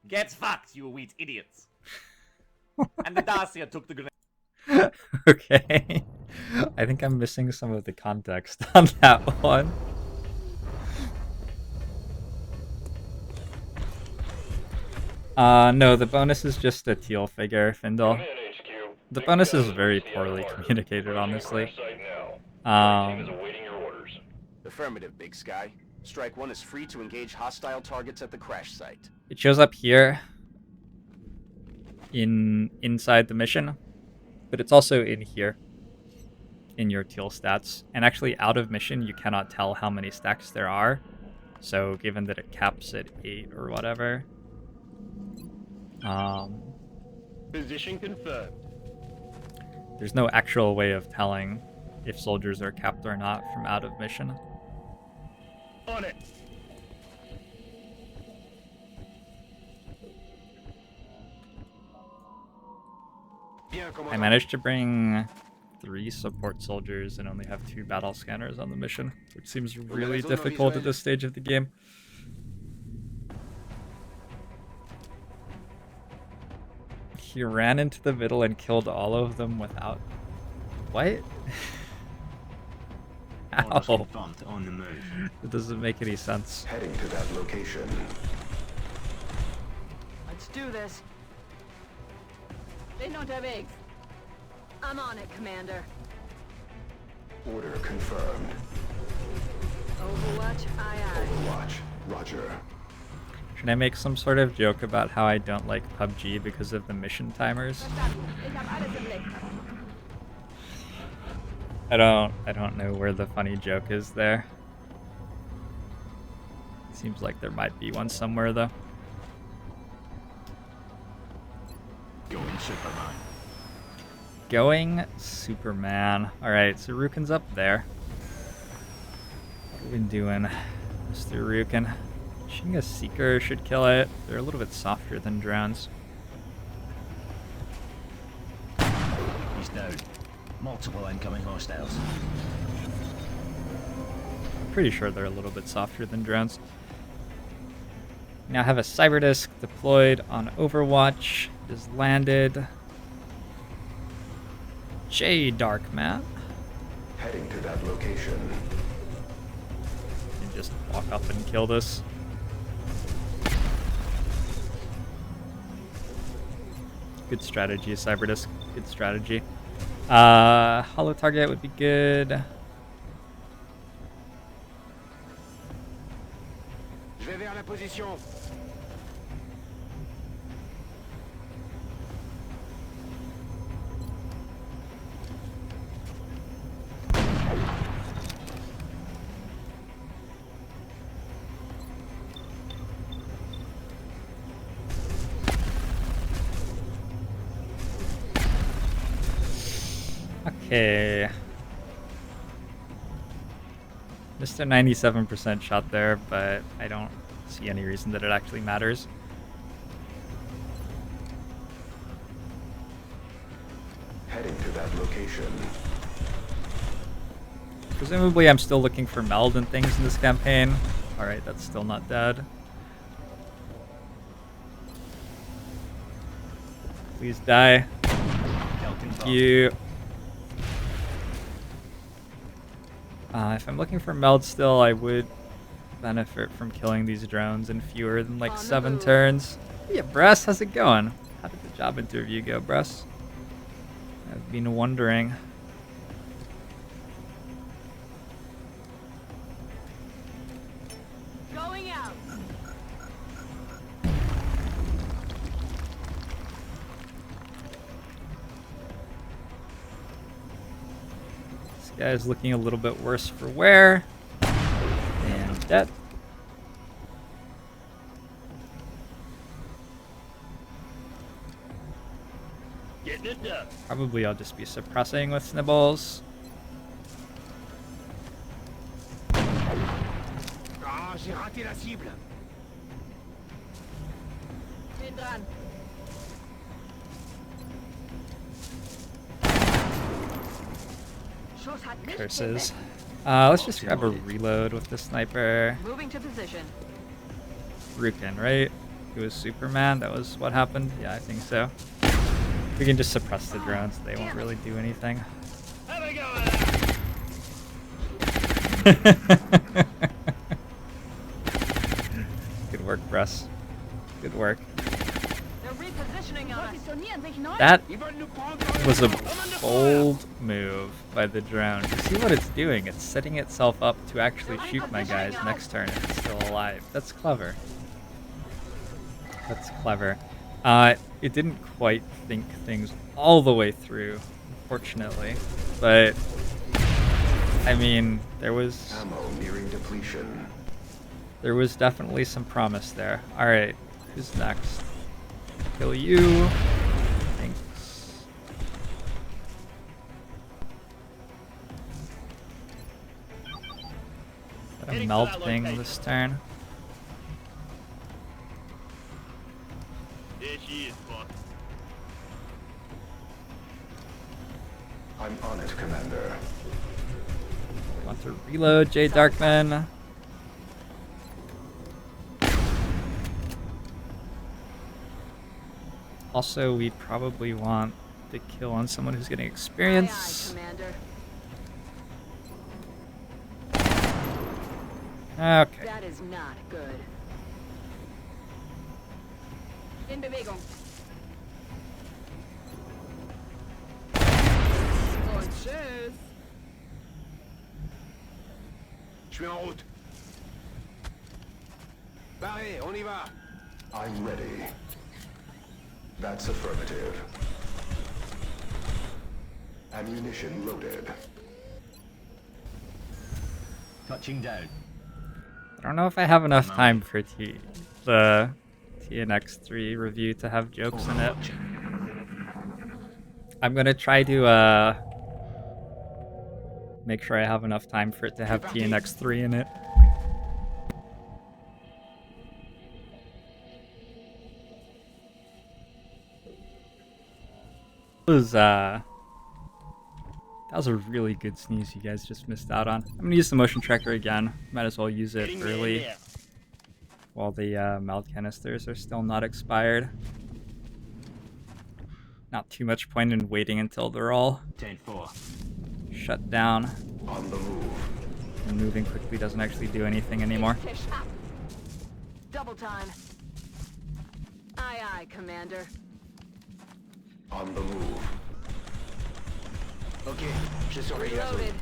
Get fucked, you wheat idiots. And the Dacia took the grenade. Okay. I think I'm missing some of the context on that one. No, the bonus is just a teal figure, Findle. The bonus is very poorly communicated, honestly. Affirmative, Big Sky. Strike 1 is free to engage hostile targets at the crash site. It shows up here inside the mission, but it's also in here in your teal stats. And actually, out of mission, you cannot tell how many stacks there are. So, given that it caps at 8 or whatever, Position confirmed. there's no actual way of telling if soldiers are capped or not from out of mission. On it. I managed to bring 3 support soldiers and only have 2 battle scanners on the mission, which seems really difficult at this stage of the game. He ran into the middle and killed all of them without... What? How? It doesn't make any sense. Heading to that location. Let's do this. Bin unterwegs. I'm on it, Commander. Order confirmed. Overwatch, aye aye. Overwatch. Roger. Should I make some sort of joke about how I don't like PUBG because of the mission timers? Verstanden. Ich hab alles im Blick. I don't know where the funny joke is there. Seems like there might be one somewhere though. Going Superman. Going Superman. Alright, so Rukin's up there. What have we been doing, Mr. Rukin? Shooting a Seeker should kill it. They're a little bit softer than drones. He's down. Multiple incoming hostiles. I'm pretty sure they're a little bit softer than drones. Now have a cyber disc deployed on Overwatch. It is landed. J Dark Man. Heading to that location. And just walk up and kill this. Good strategy, cyber disc. Good strategy. Hollow target would be good. Je vais vers la position. Okay. Mr. 97% shot there, but I don't see any reason that it actually matters. Heading to that location. Presumably I'm still looking for meld and things in this campaign. Alright, that's still not dead. Please die. Thank you. If I'm looking for meld still, I would benefit from killing these drones in fewer than like 7 turns. Yeah, Bress, how's it going? How did the job interview go, Bress? I've been wondering. Going out. This guy's looking a little bit worse for wear. And dead. Getting it done. Probably I'll just be suppressing with Snibbles. Ah, j'ai raté la cible. Bin dran. Schuss hat nicht Curses. geweckt. Let's just grab a reload with the sniper. Moving to position. Rukin, right? It was Superman. That was what happened. Yeah, I think so. We can just suppress the drones. They won't really do anything. Have a go at that. Good work, Bress. Good work. They're repositioning on us. That was a bold move by the drone. You see what it's doing? It's setting itself up to actually shoot my guys next turn if it's still alive. That's clever. That's clever. It didn't quite think things all the way through, unfortunately. But, I mean, there was Ammo nearing depletion. definitely some promise there. Alright, who's next? Kill you. Thanks. Got a Heading to melt that thing location. this turn. There she is, boss. I'm on it, Commander. Want to reload, J. Darkman. Also, we'd probably want the kill on someone who's getting Aye, aye, experience. Commander. Okay. That is not good. In Bewegung. Und tschüss. Je suis en route. Barré, on y va. I'm ready. That's affirmative. Ammunition loaded. Touching down. I don't know if I have enough time for the TNX3 review to have jokes in it. I'm gonna try to make sure I have enough time for it to have TNX3 in it. That was a really good sneeze you guys just missed out on. I'm gonna use the motion tracker again. Might as well use it Getting there, early there. while the meld canisters are still not expired. Not too much point in waiting until they're all 10-4. shut down. On the move. And moving quickly doesn't actually do anything anymore. Tisch ab. Double time. Aye, aye, Commander. On the move. Ok, je surveille la zone. Reloaded.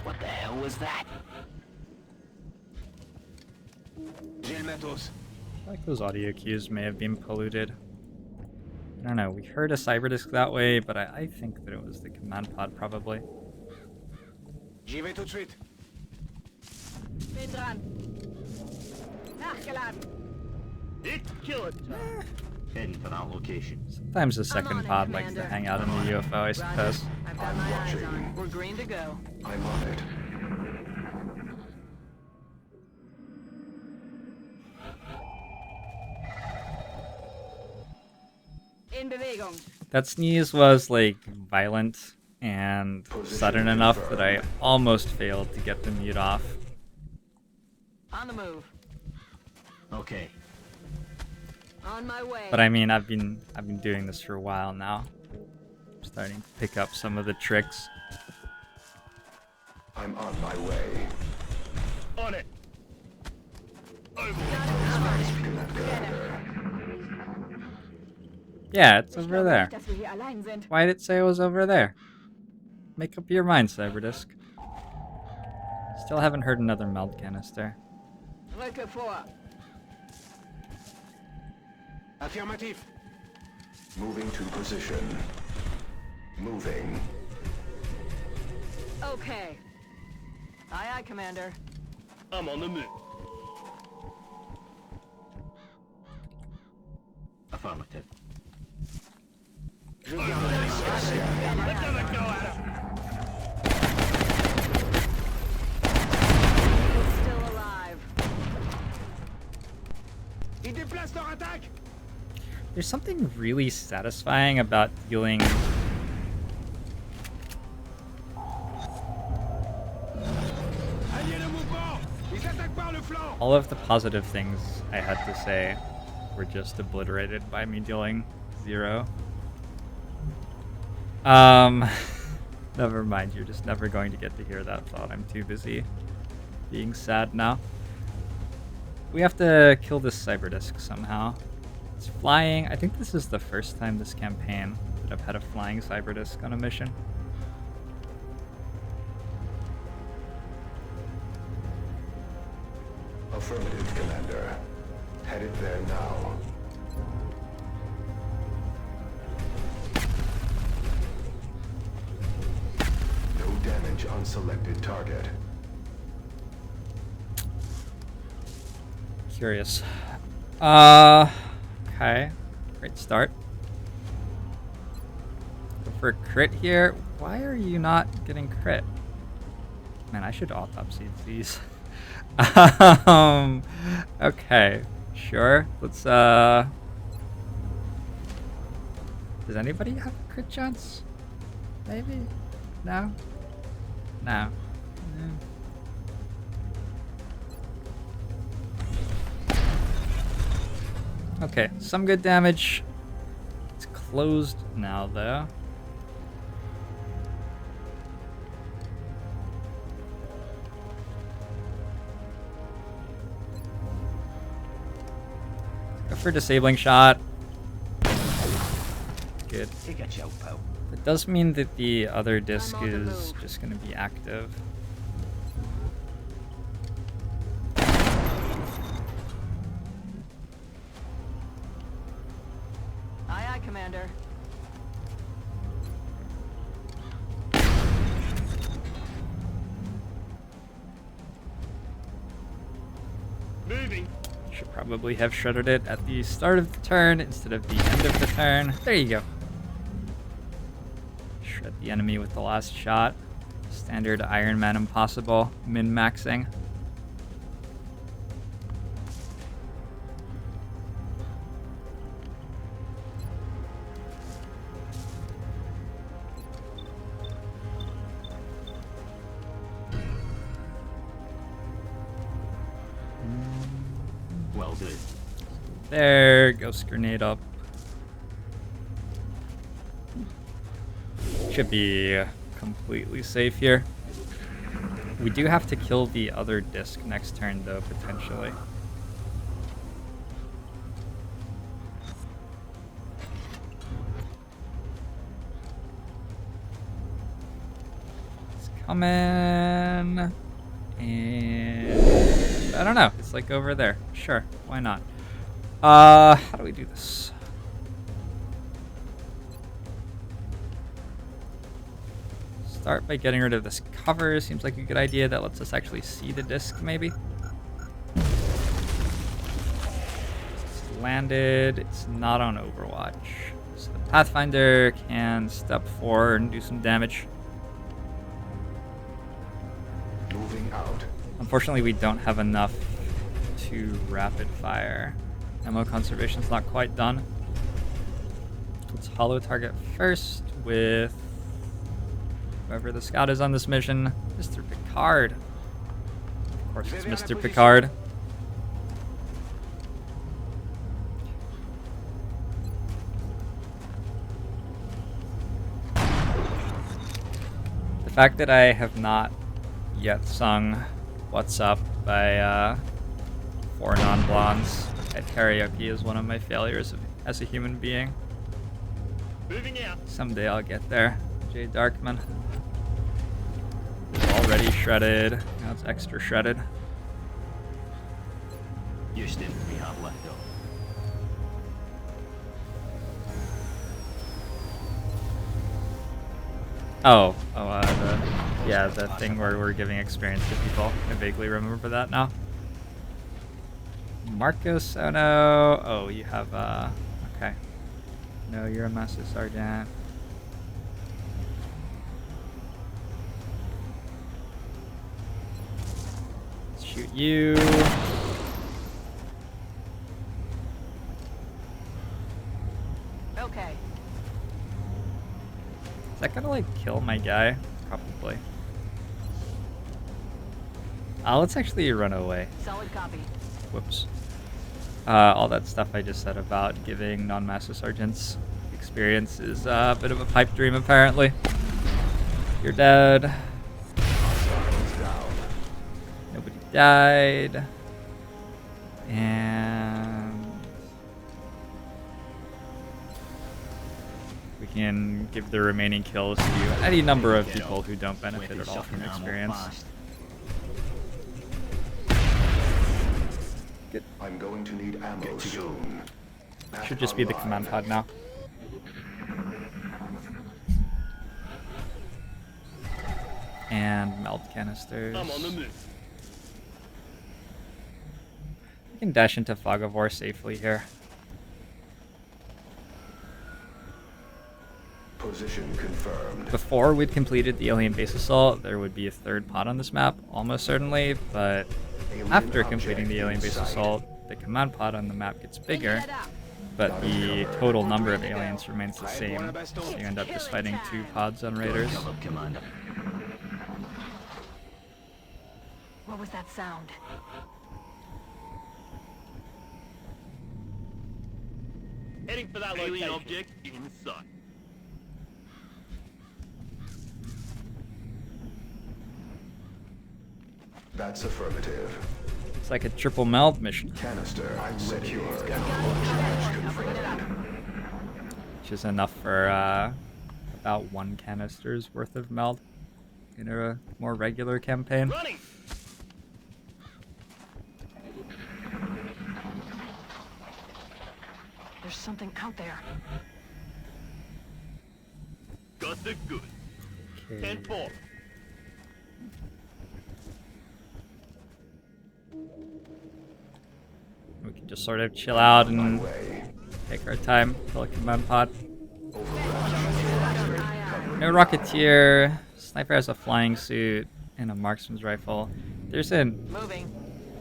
What the hell was that? J'ai le matos. I feel like those audio cues may have been polluted. I don't know, we heard a cyberdisk that way, but I think that it was the command pod probably. J'y vais tout de suite. Bin dran. Nachgeladen. It's killer time. Heading for that location. Sometimes the I'm second on it, pod likes to Commander. hang out in the UFO, I suppose. Roger. I've got I'm my eyes watching. on. We're green to go. I'm on it. In Bewegung. That sneeze was like violent and sudden enough that I almost failed to get the mute off. On the move. Okay. On my way. But I mean, I've been doing this for a while now. I'm starting to pick up some of the tricks. I'm on my way. On it. Over. Yeah, it's over there. Dass wir hier allein sind. Why did it say it was over there? Make up your mind, Cyberdisk. Still haven't heard another meld canister. Rücke vor. Affirmatif. Moving to position. Moving. Okay. Aye, aye, Commander. I'm on the move. Affirmative. Je garde la distance. Let's have a go at him. It's still alive. Ils déplacent leur attaque. There's something really satisfying about dealing All of the positive things I had to say were just obliterated by me dealing 0. Never mind, you're just never going to get to hear that thought. I'm too busy being sad now. We have to kill this Cyberdisc somehow. It's flying. I think this is the first time this campaign that I've had a flying Cyberdisc on a mission. Affirmative, Commander. Headed there now. No damage on selected target. Curious. Okay. Great start. Go for a crit here. Why are you not getting crit? Man, I should autopsy these. Okay. Sure. Let's, does anybody have a crit chance? Maybe? No? No. Okay, some good damage. It's closed now, though. Go for disabling shot. Good. Take a chow pal. It does mean that the other disc is just going to be active. Aye, aye, Commander. Moving. Should probably have shredded it at the start of the turn instead of the end of the turn. There you go. Shred the enemy with the last shot. Standard Ironman impossible. Min-maxing. Well done. There, ghost grenade up. Should be completely safe here. We do have to kill the other disc next turn, though, potentially. It's coming. And I don't know. It's like over there. Sure, why not? How do we do this? Start by getting rid of this cover. Seems like a good idea. That lets us actually see the disc, maybe. It's landed. It's not on Overwatch. So the Pathfinder can step forward and do some damage. Moving out. Unfortunately, we don't have enough to rapid fire. Ammo conservation's not quite done. Let's hollow target first with whoever the scout is on this mission, Mr. Picard. Of course, it's Mr. Picard. The fact that I have not yet sung What's Up by 4 Non-Blondes at karaoke is one of my failures as a human being. Moving out. Someday I'll get there. Jay Darkman. It's already shredded. Now it's extra shredded. Houston, we have liftoff. The thing where we're giving experience to people. I vaguely remember that now. Marcos, oh no. Oh, you have, okay. No, you're a Master Sergeant. Let's shoot you. Okay. Is that gonna, like, kill my guy? Probably. Let's actually run away. Solid copy. Whoops. All that stuff I just said about giving non-master sergeants experience is a bit of a pipe dream, apparently. You're dead. Nobody died. And we can give the remaining kills to any number of people who don't benefit at all from experience. I'm going to need ammo soon. Should just be the command pod now. And meld canisters. I'm on the move. We can dash into Fog of War safely here. Position confirmed. Before we'd completed the alien base assault, there would be a third pod on this map, almost certainly, but Alien after object completing the alien in base sight. assault, the command pod on the map gets bigger, but the total number of aliens remains the same, so you end up just fighting 2 pods on raiders. Cover, Commander. What was that sound? Heading for that alien object in sight. That's affirmative. It's like a triple meld mission, Canister secure. which is enough for about 1 canister's worth of meld in a more regular campaign. Running. There's something out there. Got the goods. Okay. 10-4. We can just sort of chill out My and way. take our time, kill a command pod. Aye, No Rocketeer. Sniper has a flying suit and a marksman's rifle. There isn't Moving.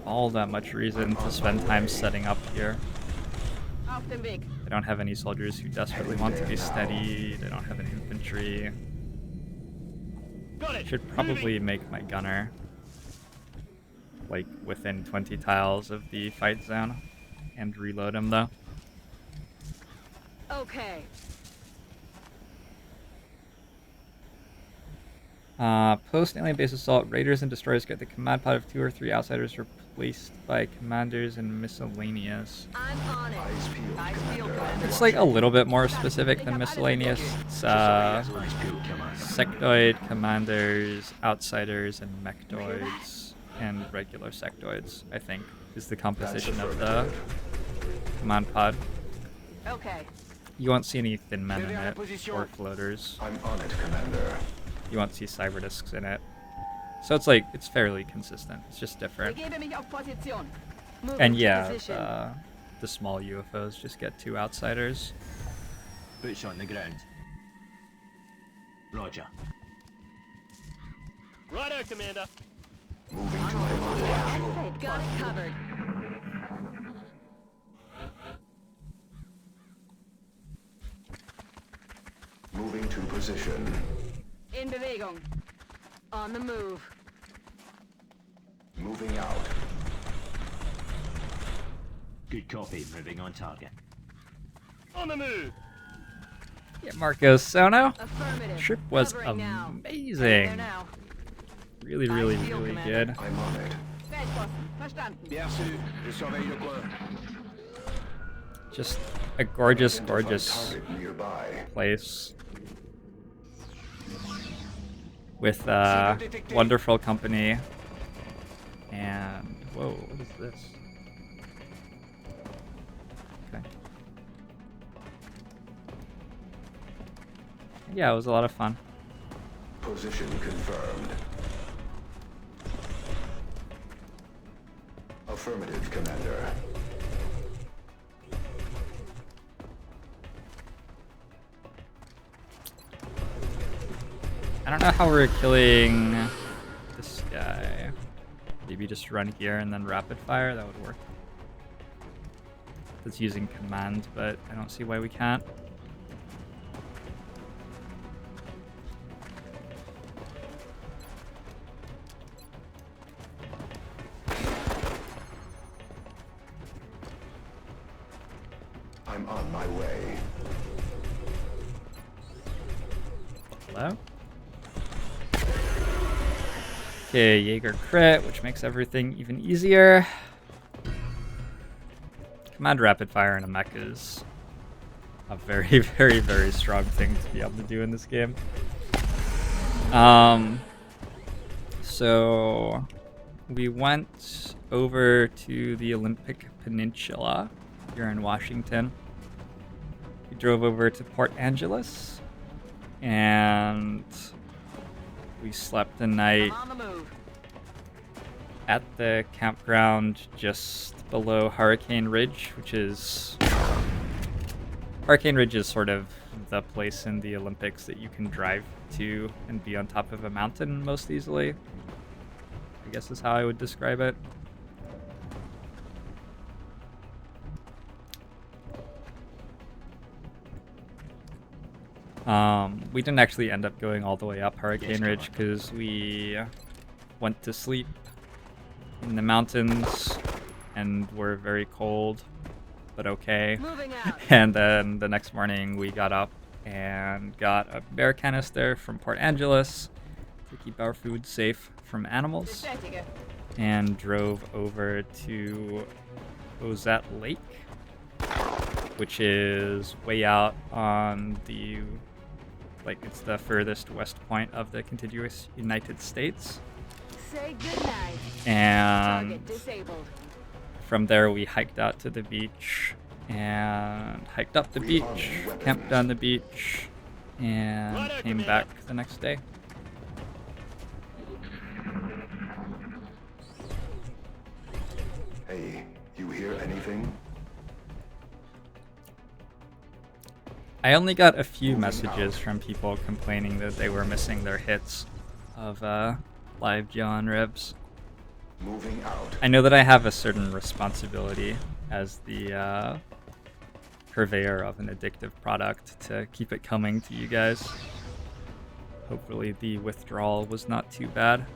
all that much reason to spend time setting up here. Auf dem Weg. I don't have any soldiers who desperately want to be steadied. I don't have any infantry. Got it. Should probably make my gunner like within 20 tiles of the fight zone and reload him though. Okay. Post alien base assault, raiders and destroyers get the command pod of 2 or 3 outsiders replaced by commanders and miscellaneous. I'm on it. Eyes peeled, Eyes peeled, Commander. Commander. It's like a little bit more specific than miscellaneous. It's Nice good, Commander. sectoid, commanders, outsiders, and mechtoids, and regular sectoids, I think, is the composition of the command pod. Okay. You won't see any thin men in it, or floaters. I'm on it, Commander. You won't see cyber discs in it. So it's like, it's fairly consistent. It's just different. Begebe mich auf Position. Moving And to yeah, position. the small UFOs just get 2 outsiders. Boots on the ground. Roger. Righto, Commander. Moving to my location. Got it covered. Moving to position. In Bewegung. On the move. Moving out. Good copy. Moving on target. On the move. Yeah, Marco Sono. Affirmative. Trip was Covering now. There amazing. now. Really, really, Eyes peeled, really Commander. good. I'm on it. Feldposten. Verstanden. Bien sûr, je surveille le coin. Just a gorgeous, Identify gorgeous target nearby. place with wonderful company. And whoa, what is this? Okay. Yeah, it was a lot of fun. Position confirmed. Affirmative, Commander. I don't know how we're killing this guy. Maybe just run here and then rapid fire, that would work. That's using command, but I don't see why we can't. on my way. Hello? Okay, Jaeger crit, which makes everything even easier. Command rapid fire in a mech is a very, very, very strong thing to be able to do in this game. So we went over to the Olympic Peninsula here in Washington. We drove over to Port Angeles and we slept the night I'm on the move. at the campground just below Hurricane Ridge, which is... Hurricane Ridge is sort of the place in the Olympics that you can drive to and be on top of a mountain most easily. I guess is how I would describe it. We didn't actually end up going all the way up Hurricane Ridge because we went to sleep in the mountains and were very cold, but okay. Moving out. And then the next morning we got up and got a bear canister from Port Angeles to keep our food safe from animals, Bestätige. and drove over to Ozette Lake, which is way out on the, like, it's the furthest west point of the contiguous United States. Say goodnight. And Target disabled. from there we hiked out to the beach and hiked up the We are beach, weapons. camped on the beach, and Righto, came Commander. back the next day. Hey, you hear anything? I only got a few Moving messages out. from people complaining that they were missing their hits of live John Ribs. Moving out. I know that I have a certain responsibility as the purveyor of an addictive product to keep it coming to you guys. Hopefully the withdrawal was not too bad.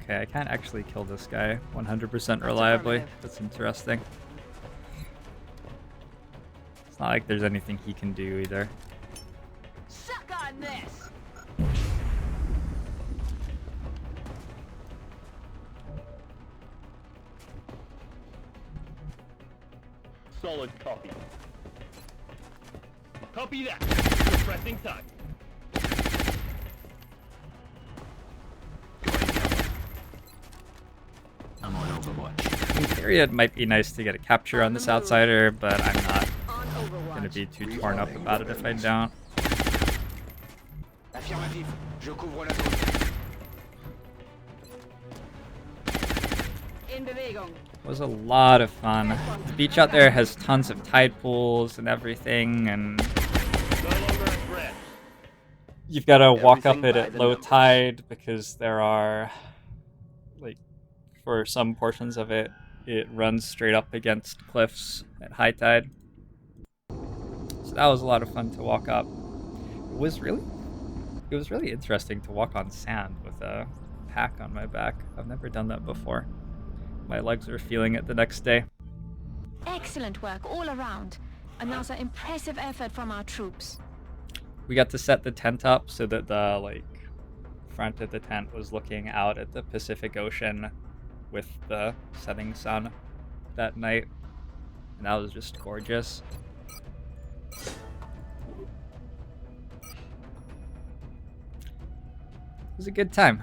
Okay, I can't actually kill this guy 100% reliably. affirmative. That's interesting. It's not like there's anything he can do either. Suck on this. Solid copy. Copy that. Pressing target. I'm on Overwatch. In theory, it might be nice to get a capture on this outsider, but I'm not On Overwatch. going to be too torn up about it if I don't. Affirmatif. Je couvre la zone. In Bewegung. It was a lot of fun. The beach out there has tons of tide pools and everything, and No longer a threat. you've got to walk up Everything it by at the low numbers. tide because there are, like, for some portions of it, it runs straight up against cliffs at high tide. So that was a lot of fun to walk up. It was really interesting to walk on sand with a pack on my back. I've never done that before. My legs were feeling it the next day. Excellent work all around. Another impressive effort from our troops. We got to set the tent up so that the front of the tent was looking out at the Pacific Ocean with the setting sun that night, and that was just gorgeous. It was a good time.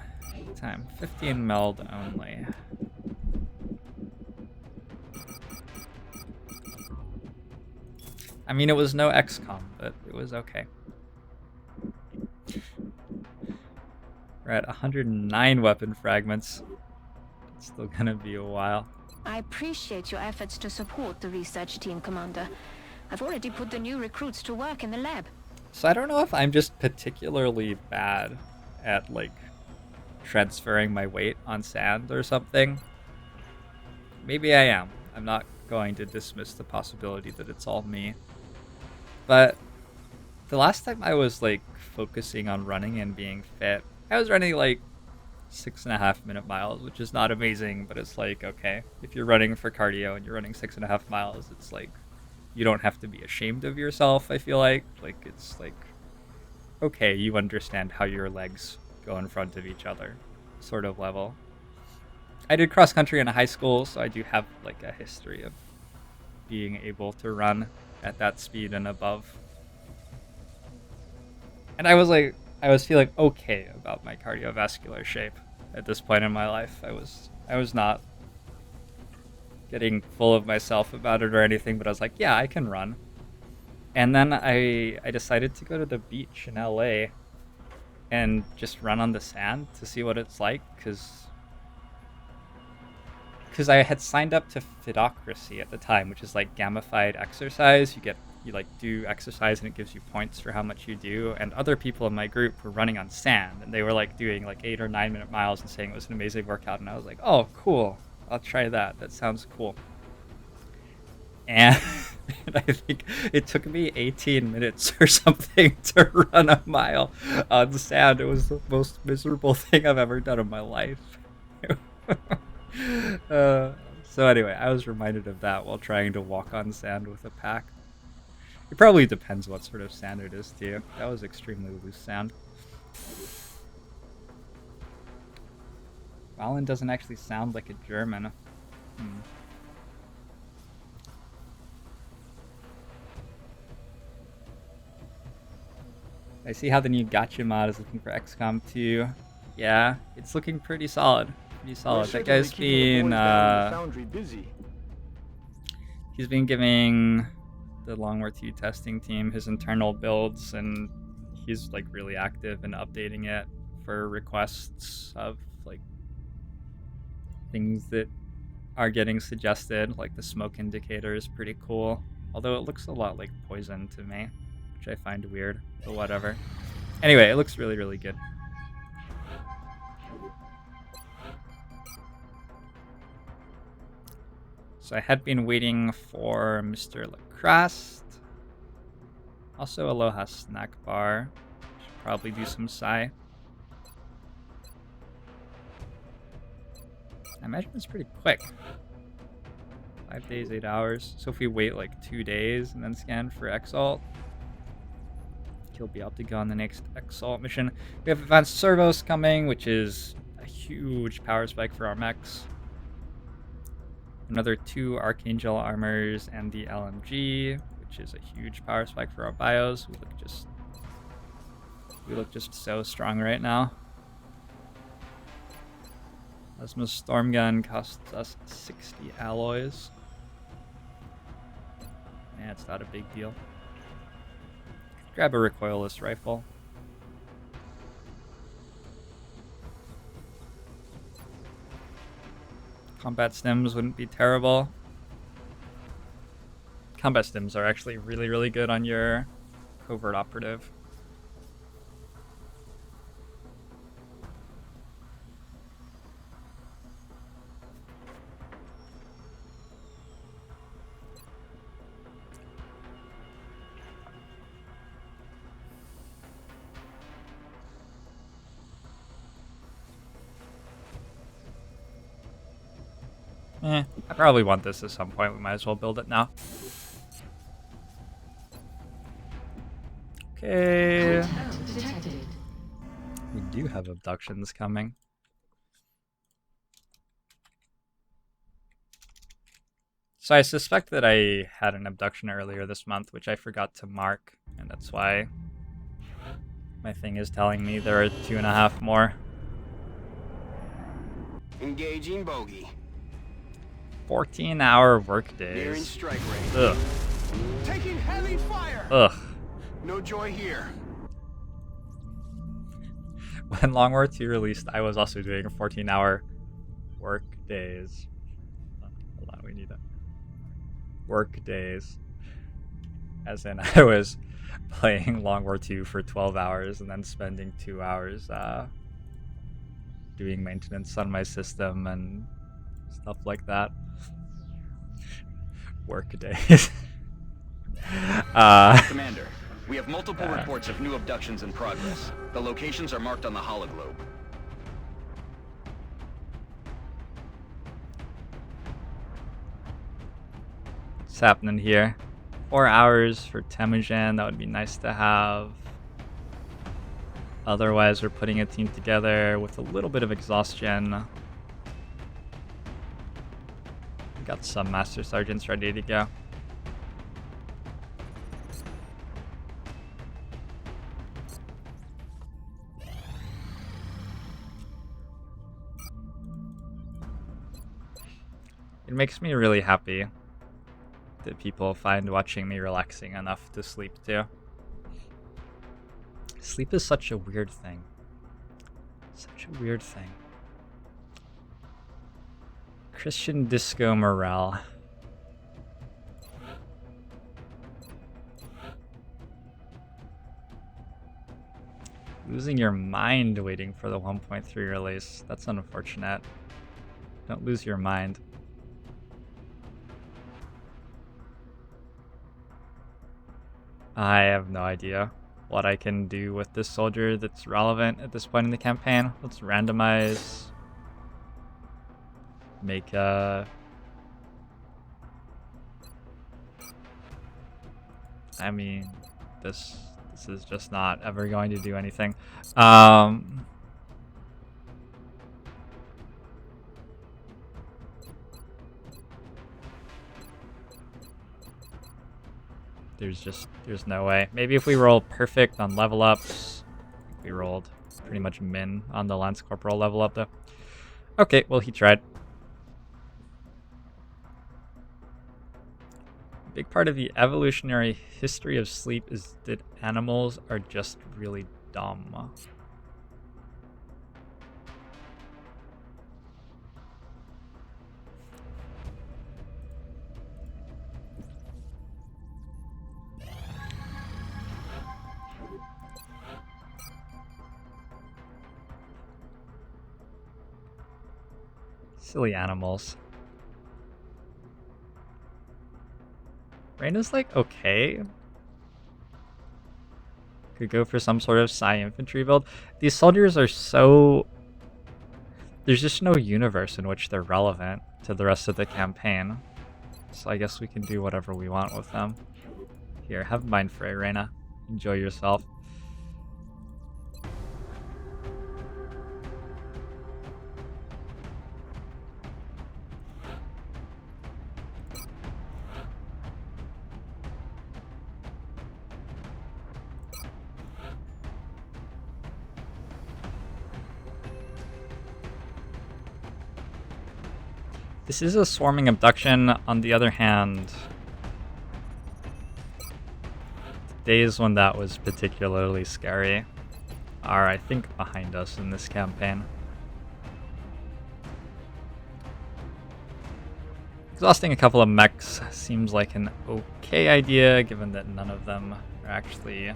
15 meld only. I mean, it was no XCOM, but it was okay. We're at 109 weapon fragments. It's still gonna be a while. I appreciate your efforts to support the research team, Commander. I've already put the new recruits to work in the lab. So I don't know if I'm just particularly bad at, transferring my weight on sand or something. Maybe I am. I'm not going to dismiss the possibility that it's all me. But the last time I was, focusing on running and being fit, I was running, 6.5 minute miles, which is not amazing, but it's like, okay, if you're running for cardio and you're running 6.5 miles, it's like, you don't have to be ashamed of yourself, I feel like. Like, it's like, okay, you understand how your legs go in front of each other, sort of level. I did cross country in high school, so I do have like a history of being able to run at that speed and above. And I was feeling okay about my cardiovascular shape at this point in my life. I was not getting full of myself about it or anything, but I was like, yeah, I can run. And then I decided to go to the beach in LA and just run on the sand to see what it's like, because I had signed up to Fitocracy at the time, which is like gamified exercise. You like do exercise and it gives you points for how much you do. And other people in my group were running on sand, and they were like doing like 8 or 9 minute miles and saying it was an amazing workout. And I was like, oh, cool. I'll try that. That sounds cool. And I think it took me 18 minutes or something to run a mile on sand. It was the most miserable thing I've ever done in my life. So anyway, I was reminded of that while trying to walk on sand with a pack. It probably depends what sort of sand it is too. That was extremely loose sand. Wallen doesn't actually sound like a German. I see how the new Gacha mod is looking for XCOM 2. Yeah, it's looking pretty solid. Pretty solid. That guy's been he's been giving the Long War 2 testing team his internal builds, and he's like really active in updating it for requests of like things that are getting suggested. Like the smoke indicator is pretty cool, although it looks a lot like poison to me, which I find weird, but whatever. Anyway, it looks really, really good. So I had been waiting for Mr. Lacrosse. Also Aloha Snack Bar. Should probably do some Psy. I imagine it's pretty quick. 5 days, 8 hours. So if we wait like 2 days and then scan for Exalt, he'll be able to go on the next Exalt mission. We have Advanced Servos coming, which is a huge power spike for our mechs. Another 2 Archangel armors and the LMG, which is a huge power spike for our bios. We look just so strong right now. Osmos Storm Gun costs us 60 alloys. Yeah, it's not a big deal. Grab a recoilless rifle. Combat stims wouldn't be terrible. Combat stims are actually really, really good on your covert operative. I probably want this at some point. We might as well build it now. Okay. We do have abductions coming. So I suspect that I had an abduction earlier this month, which I forgot to mark, and that's why my thing is telling me there are 2.5 more. Engaging bogey. 14-hour work Nearing days. strike range. Ugh. Taking heavy fire. Ugh. No joy here. When Long War 2 released, I was also doing 14-hour work days. Hold on, we need a work days. As in, I was playing Long War 2 for 12 hours and then spending 2 hours doing maintenance on my system and stuff like that. Work days. Commander, we have multiple reports of new abductions in progress. The locations are marked on the hologlobe. What's happening here? 4 hours for Temujin. That would be nice to have. Otherwise, we're putting a team together with a little bit of exhaustion. We got some Master Sergeants ready to go. It makes me really happy that people find watching me relaxing enough to sleep too. Sleep is such a weird thing. Such a weird thing. Christian disco morale. Losing your mind waiting for the 1.3 release. That's unfortunate. Don't lose your mind. I have no idea what I can do with this soldier that's relevant at this point in the campaign. Let's randomize. Make I mean, this is just not ever going to do anything. There's no way. Maybe if we roll perfect on level ups. We rolled pretty much min on the Lance Corporal level up though. Okay, well he tried. A big part of the evolutionary history of sleep is that animals are just really dumb. Silly animals. Reyna's like okay. Could go for some sort of Psi infantry build. These soldiers are so... There's just no universe in which they're relevant to the rest of the campaign. So I guess we can do whatever we want with them. Here, have Mind Fray, Reyna. Enjoy yourself. This is a swarming abduction. On the other hand, days when that was particularly scary are, I think, behind us in this campaign. Exhausting a couple of mechs seems like an okay idea, given that none of them are actually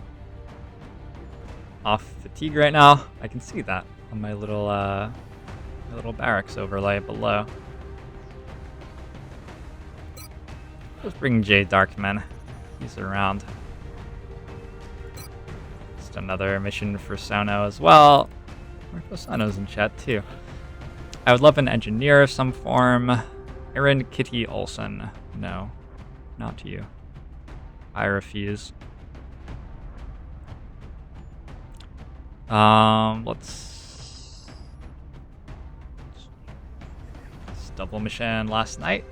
off fatigue right now. I can see that on my little barracks overlay below. Let's bring Jay Darkman. He's around. Just another mission for Sono as well. Marco Sono's in chat too. I would love an engineer of some form. Aaron Kitty Olsen. No, not you. I refuse. Let's double mission last night.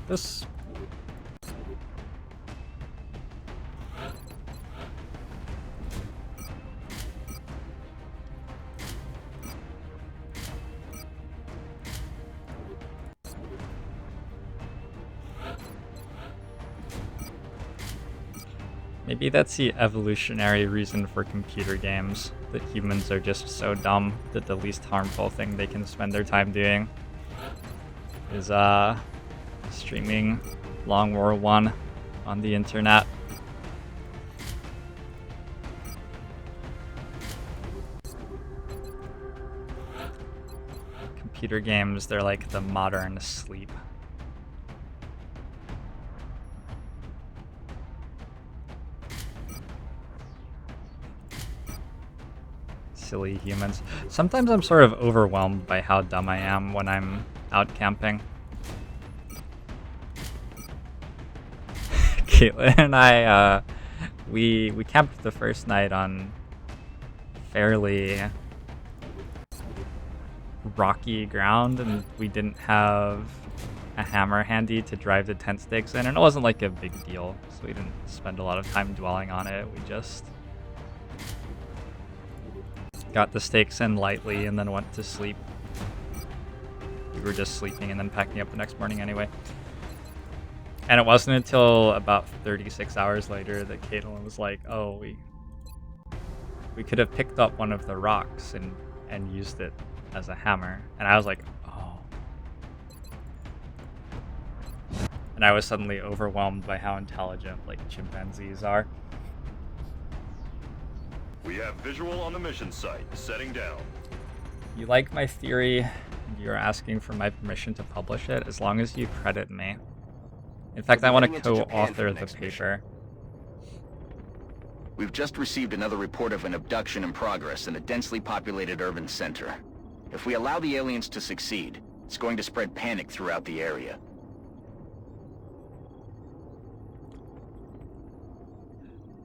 This. Maybe that's the evolutionary reason for computer games, that humans are just so dumb that the least harmful thing they can spend their time doing is streaming Long War 1 on the internet. Computer games, they're like the modern sleep. silly humans. Sometimes I'm sort of overwhelmed by how dumb I am when I'm out camping. Caitlin and I, we camped the first night on fairly rocky ground, and we didn't have a hammer handy to drive the tent stakes in, and it wasn't like a big deal, so we didn't spend a lot of time dwelling on it. We just got the stakes in lightly and then went to sleep. We were just sleeping and then packing up the next morning anyway. And it wasn't until about 36 hours later that Caitlin was like, oh, we could have picked up one of the rocks and used it as a hammer. And I was like, oh. And I was suddenly overwhelmed by how intelligent, like, chimpanzees are. We have visual on the mission site. Setting down. You like my theory, you're asking for my permission to publish it, as long as you credit me. In fact, I want to Heading into Japan for co-author the the next paper. We've just received another report of an abduction in progress in a densely populated urban center. If we allow the aliens to succeed, it's going to spread panic throughout the area.